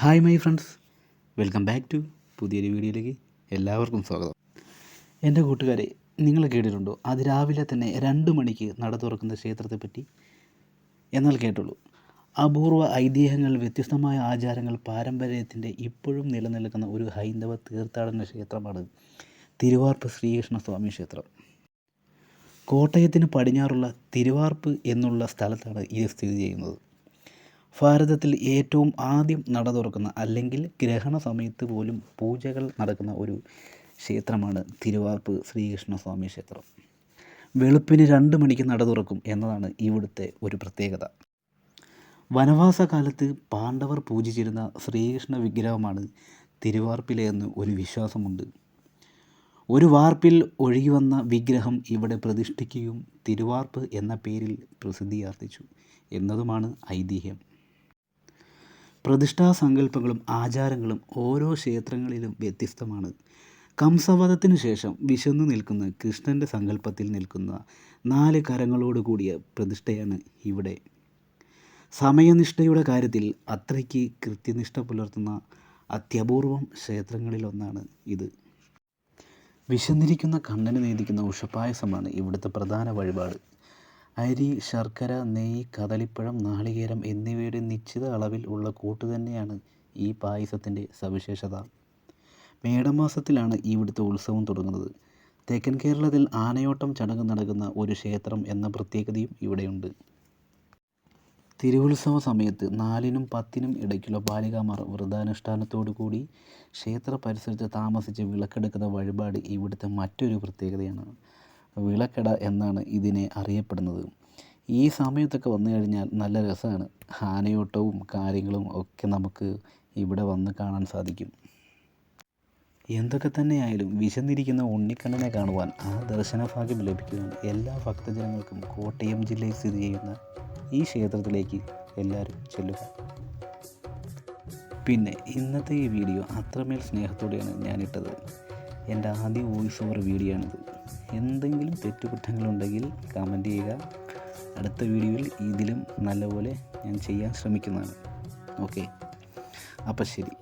Hi my friends, welcome back to പുതിയൊരു വീഡിയോയിലേക്ക് എല്ലാവർക്കും സ്വാഗതം. എൻ്റെ കൂട്ടുകാരെ, നിങ്ങൾ കേട്ടിട്ടുണ്ടോ അതിരാവിലെ തന്നെ 2 മണിക്ക് നട തുറക്കുന്ന ക്ഷേത്രത്തെപ്പറ്റി? എന്നാൽ കേട്ടുള്ളൂ. അപൂർവ ഐതിഹ്യങ്ങൾ, വ്യത്യസ്തമായ ആചാരങ്ങൾ, പാരമ്പര്യത്തിൻ്റെ ഇപ്പോഴും നിലനിൽക്കുന്ന ഒരു ഹൈന്ദവ തീർത്ഥാടന ക്ഷേത്രമാണ് തിരുവാർപ്പ് ശ്രീകൃഷ്ണസ്വാമി ക്ഷേത്രം. കോട്ടയത്തിന് പടിഞ്ഞാറുള്ള തിരുവാർപ്പ് എന്നുള്ള സ്ഥലത്താണ് ഇത് സ്ഥിതി ചെയ്യുന്നത്. ഭാരതത്തിൽ ഏറ്റവും ആദ്യം നട തുറക്കുന്ന, അല്ലെങ്കിൽ ഗ്രഹണ സമയത്ത് പോലും പൂജകൾ നടക്കുന്ന ഒരു ക്ഷേത്രമാണ് തിരുവാർപ്പ് ശ്രീകൃഷ്ണസ്വാമി ക്ഷേത്രം. വെളുപ്പിന് 2 മണിക്ക് നട തുറക്കും എന്നതാണ് ഇവിടുത്തെ ഒരു പ്രത്യേകത. വനവാസ കാലത്ത് പാണ്ഡവർ പൂജിച്ചിരുന്ന ശ്രീകൃഷ്ണ വിഗ്രഹമാണ് തിരുവാർപ്പിലെന്ന് ഒരു വിശ്വാസമുണ്ട്. ഒരു വാർപ്പിൽ ഒഴുകി വന്ന വിഗ്രഹം ഇവിടെ പ്രതിഷ്ഠിക്കുകയും തിരുവാർപ്പ് എന്ന പേരിൽ പ്രസിദ്ധിയാർജിച്ചു എന്നതുമാണ് ഐതിഹ്യം. പ്രതിഷ്ഠാ സങ്കല്പങ്ങളും ആചാരങ്ങളും ഓരോ ക്ഷേത്രങ്ങളിലും വ്യത്യസ്തമാണ്. കംസവധത്തിനു ശേഷം വിശന്നു നിൽക്കുന്ന കൃഷ്ണൻ്റെ സങ്കല്പത്തിൽ നിൽക്കുന്ന 4 കരങ്ങളോട് കൂടിയ പ്രതിഷ്ഠയാണ് ഇവിടെ. സമയനിഷ്ഠയുടെ കാര്യത്തിൽ അത്രയ്ക്ക് കൃത്യനിഷ്ഠ പുലർത്തുന്ന അത്യപൂർവം ക്ഷേത്രങ്ങളിലൊന്നാണ് ഇത്. വിശന്നിരിക്കുന്ന കണ്ണന് നേദിക്കുന്ന ഉഷപ്പായസമാണ് ഇവിടുത്തെ പ്രധാന വഴിപാട്. അരി, ശർക്കര, നെയ്യ്, കദളിപ്പഴം, നാളികേരം എന്നിവയുടെ നിശ്ചിത അളവിൽ ഉള്ള കൂട്ട് തന്നെയാണ് ഈ പായസത്തിൻ്റെ സവിശേഷത. മേടമാസത്തിലാണ് ഇവിടുത്തെ ഉത്സവം തുടങ്ങുന്നത്. തെക്കൻ കേരളത്തിൽ ആനയോട്ടം ചടങ്ങ് നടക്കുന്ന ഒരു ക്ഷേത്രം എന്ന പ്രത്യേകതയും ഇവിടെയുണ്ട്. തിരുവുത്സവ സമയത്ത് 4-നും 10-നും ഇടയ്ക്കുള്ള ബാലികാമാർ വ്രതാനുഷ്ഠാനത്തോടു കൂടി ക്ഷേത്ര പരിസരത്ത് താമസിച്ച് വിളക്കെടുക്കുന്ന വഴിപാട് ഇവിടുത്തെ മറ്റൊരു പ്രത്യേകതയാണ്. വിളക്കട എന്നാണ് ഇതിനെ അറിയപ്പെടുന്നത്. ഈ സമയത്തൊക്കെ വന്നു കഴിഞ്ഞാൽ നല്ല രസമാണ്. ആനയോട്ടവും കാര്യങ്ങളും ഒക്കെ നമുക്ക് ഇവിടെ വന്ന് കാണാൻ സാധിക്കും. എന്തൊക്കെ തന്നെയായാലും വിശന്നിരിക്കുന്ന ഉണ്ണിക്കണ്ണനെ കാണുവാൻ ആ ദർശനഭാഗ്യം ലഭിക്കുവാൻ എല്ലാ ഭക്തജനങ്ങൾക്കും കോട്ടയം ജില്ലയിൽ സ്ഥിതി ചെയ്യുന്ന ഈ ക്ഷേത്രത്തിലേക്ക് എല്ലാവരും ചെല്ലുക. പിന്നെ ഇന്നത്തെ ഈ വീഡിയോ അത്രമേൽ സ്നേഹത്തോടെയാണ് ഞാനിട്ടത്. എൻ്റെ ആദ്യ വോയിസ് ഓവർ വീഡിയോ ആണിത്. എന്തെങ്കിലും തെറ്റുകുറ്റങ്ങളുണ്ടെങ്കിൽ കമൻറ്റ് ചെയ്യുക. അടുത്ത വീഡിയോയിൽ ഇതിലും നല്ലപോലെ ഞാൻ ചെയ്യാൻ ശ്രമിക്കുന്നതാണ്. ഓക്കെ, അപ്പം ശരി.